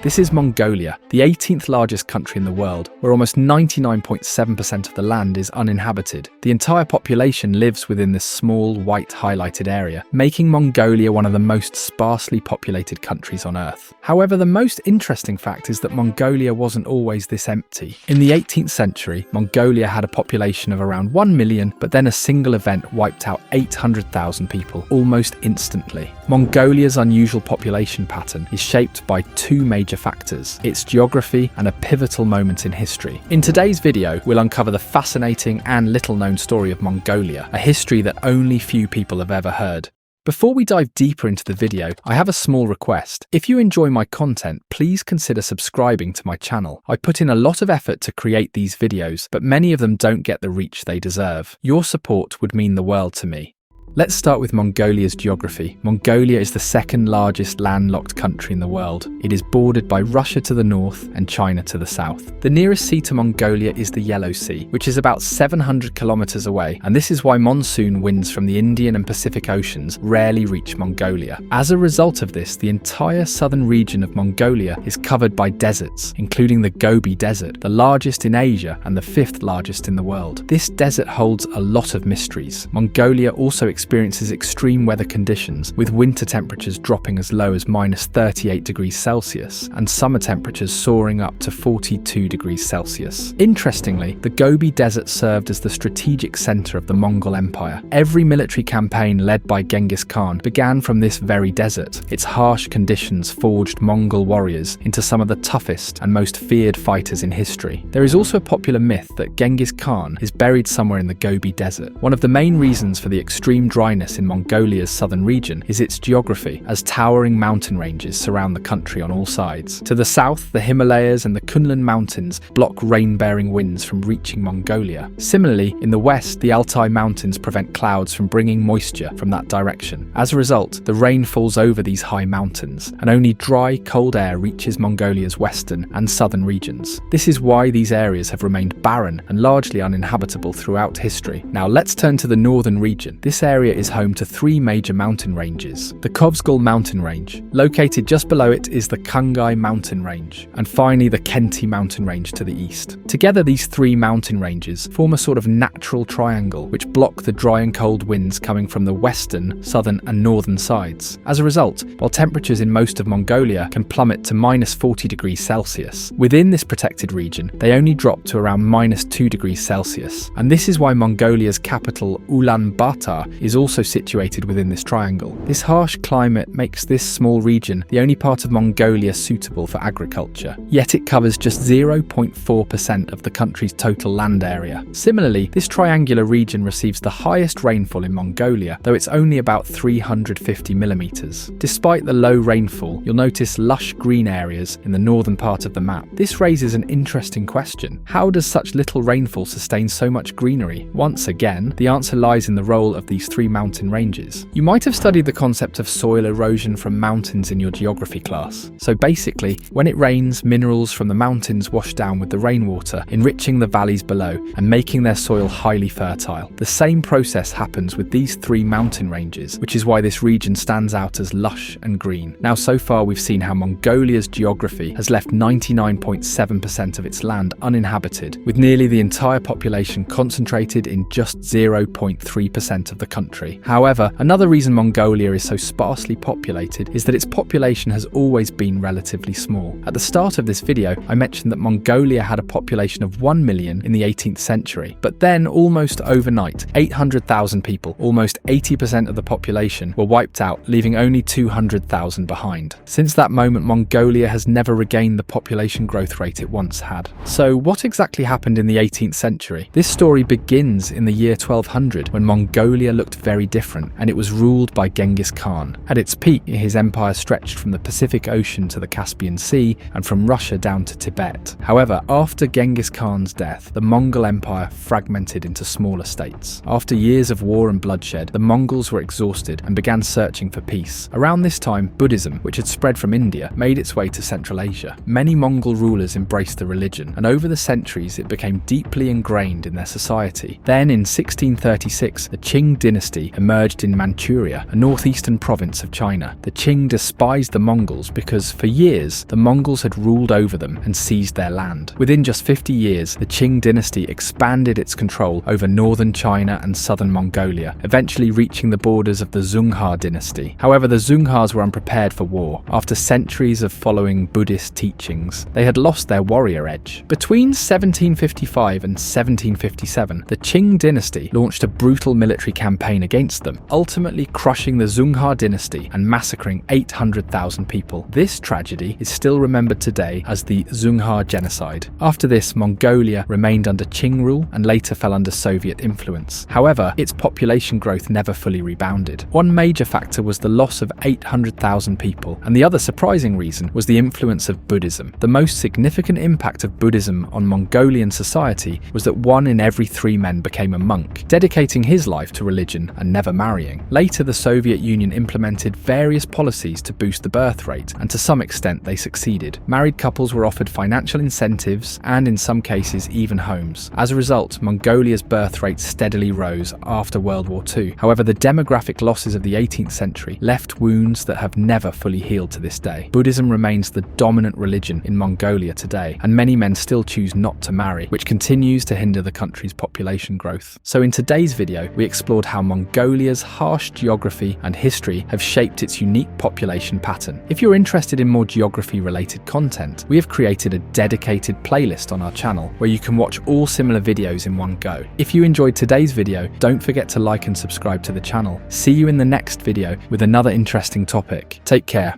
This is Mongolia, the 18th largest country in the world, where almost 99.7% of the land is uninhabited. The entire population lives within this small, white highlighted area, making Mongolia one of the most sparsely populated countries on Earth. However, the most interesting fact is that Mongolia wasn't always this empty. In the 18th century, Mongolia had a population of around 1 million, but then a single event wiped out 800,000 people almost instantly. Mongolia's unusual population pattern is shaped by two major factors: its geography and a pivotal moment in history. In today's video, we'll uncover the fascinating and little-known story of Mongolia, a history that only few people have ever heard. Before we dive deeper into the video, I have a small request. If you enjoy my content, please consider subscribing to my channel. I put in a lot of effort to create these videos, but many of them don't get the reach they deserve. Your support would mean the world to me. Let's start with Mongolia's geography. Mongolia is the second largest landlocked country in the world. It is bordered by Russia to the north and China to the south. The nearest sea to Mongolia is the Yellow Sea, which is about 700 kilometers away, and this is why monsoon winds from the Indian and Pacific Oceans rarely reach Mongolia. As a result of this, the entire southern region of Mongolia is covered by deserts, including the Gobi Desert, the largest in Asia and the fifth largest in the world. This desert holds a lot of mysteries. Mongolia also experiences extreme weather conditions, with winter temperatures dropping as low as -38 degrees Celsius and summer temperatures soaring up to 42 degrees Celsius. Interestingly, the Gobi Desert served as the strategic center of the Mongol Empire. Every military campaign led by Genghis Khan began from this very desert. Its harsh conditions forged Mongol warriors into some of the toughest and most feared fighters in history. There is also a popular myth that Genghis Khan is buried somewhere in the Gobi Desert. One of the main reasons for the extreme dryness in Mongolia's southern region is its geography, as towering mountain ranges surround the country on all sides. To the south, the Himalayas and the Kunlun Mountains block rain-bearing winds from reaching Mongolia. Similarly, in the west, the Altai Mountains prevent clouds from bringing moisture from that direction. As a result, the rain falls over these high mountains, and only dry, cold air reaches Mongolia's western and southern regions. This is why these areas have remained barren and largely uninhabitable throughout history. Now let's turn to the northern region. This area is home to three major mountain ranges. The Kovsgol mountain range. Located just below it is the Khangai mountain range, and finally the Khenti mountain range to the east. Together, these three mountain ranges form a sort of natural triangle which block the dry and cold winds coming from the western, southern and northern sides. As a result, while temperatures in most of Mongolia can plummet to -40 degrees Celsius, within this protected region they only drop to around -2 degrees Celsius. And this is why Mongolia's capital Ulaanbaatar is also situated within this triangle. This harsh climate makes this small region the only part of Mongolia suitable for agriculture, yet it covers just 0.4% of the country's total land area. Similarly, this triangular region receives the highest rainfall in Mongolia, though it's only about 350 millimeters. Despite the low rainfall, you'll notice lush green areas in the northern part of the map. This raises an interesting question. How does such little rainfall sustain so much greenery? Once again, the answer lies in the role of these three mountain ranges. You might have studied the concept of soil erosion from mountains in your geography class. So basically, when it rains, minerals from the mountains wash down with the rainwater, enriching the valleys below and making their soil highly fertile. The same process happens with these three mountain ranges, which is why this region stands out as lush and green. Now, so far we've seen how Mongolia's geography has left 99.7% of its land uninhabited, with nearly the entire population concentrated in just 0.3% of the country. However, another reason Mongolia is so sparsely populated is that its population has always been relatively small. At the start of this video, I mentioned that Mongolia had a population of 1 million in the 18th century, but then almost overnight, 800,000 people, almost 80% of the population, were wiped out, leaving only 200,000 behind. Since that moment, Mongolia has never regained the population growth rate it once had. So what exactly happened in the 18th century? This story begins in the year 1200, when Mongolia looked very different, and it was ruled by Genghis Khan. At its peak, his empire stretched from the Pacific Ocean to the Caspian Sea and from Russia down to Tibet. However, after Genghis Khan's death, the Mongol Empire fragmented into smaller states. After years of war and bloodshed, the Mongols were exhausted and began searching for peace. Around this time, Buddhism, which had spread from India, made its way to Central Asia. Many Mongol rulers embraced the religion, and over the centuries it became deeply ingrained in their society. Then, in 1636, the Qing dynasty dynasty emerged in Manchuria, a northeastern province of China. The Qing despised the Mongols because, for years, the Mongols had ruled over them and seized their land. Within just 50 years, the Qing dynasty expanded its control over northern China and southern Mongolia, eventually reaching the borders of the Zunghar dynasty. However, the Zunghars were unprepared for war. After centuries of following Buddhist teachings, they had lost their warrior edge. Between 1755 and 1757, the Qing dynasty launched a brutal military campaign against them, ultimately crushing the Zunghar dynasty and massacring 800,000 people. This tragedy is still remembered today as the Zunghar genocide. After this, Mongolia remained under Qing rule and later fell under Soviet influence. However, its population growth never fully rebounded. One major factor was the loss of 800,000 people, and the other surprising reason was the influence of Buddhism. The most significant impact of Buddhism on Mongolian society was that 1 in every 3 men became a monk, dedicating his life to religion and never marrying. Later, the Soviet Union implemented various policies to boost the birth rate, and to some extent they succeeded. Married couples were offered financial incentives and, in some cases, even homes. As a result, Mongolia's birth rate steadily rose after World War II. However, the demographic losses of the 18th century left wounds that have never fully healed to this day. Buddhism remains the dominant religion in Mongolia today, and many men still choose not to marry, which continues to hinder the country's population growth. So in today's video, we explored how Mongolia's harsh geography and history have shaped its unique population pattern. If you're interested in more geography-related content, we have created a dedicated playlist on our channel where you can watch all similar videos in one go. If you enjoyed today's video, don't forget to like and subscribe to the channel. See you in the next video with another interesting topic. Take care.